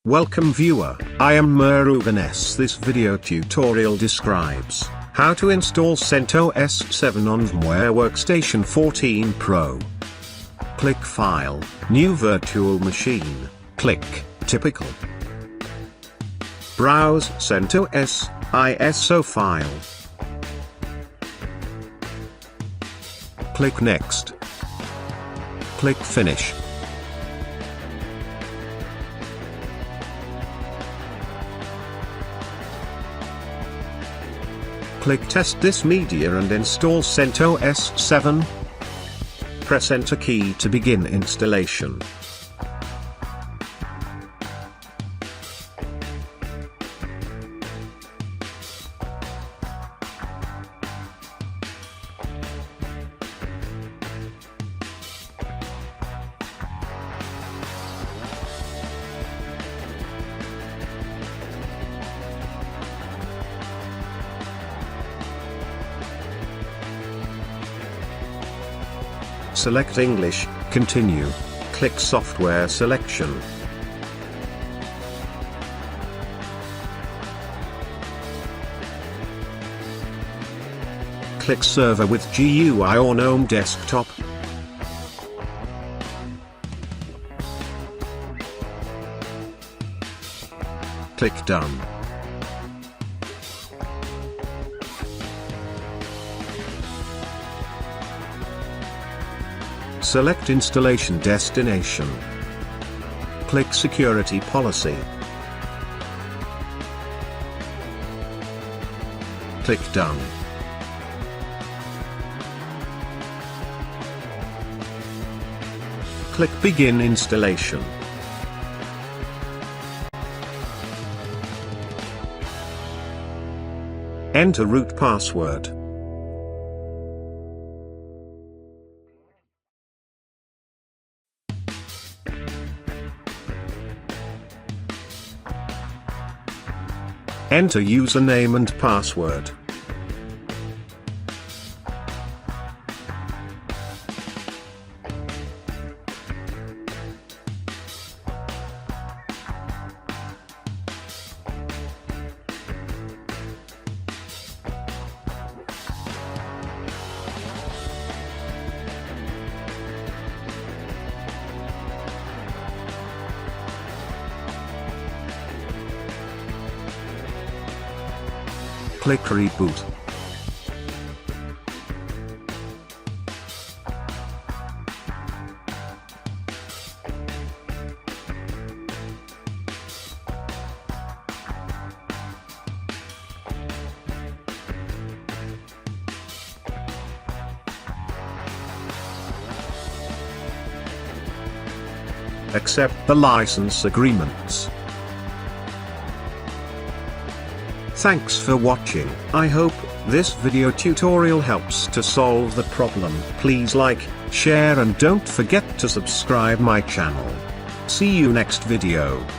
Welcome viewer, I am Murugan. This video tutorial describes how to install CentOS 7 on VMware Workstation 14 Pro. Click File, New Virtual Machine, click Typical. Browse CentOS ISO file. Click Next. Click Finish. Click Test this media and install CentOS 7. Press Enter key to begin installation. Select English, continue, click Software selection. Click Server with GUI or GNOME Desktop. Click Done. Select Installation Destination. Click Security Policy. Click Done. Click Begin Installation. Enter root password. Enter username and password. Click Reboot. Accept the license agreements. Thanks for watching. I hope this video tutorial helps to solve the problem. Please like, share and don't forget to subscribe my channel. See you next video.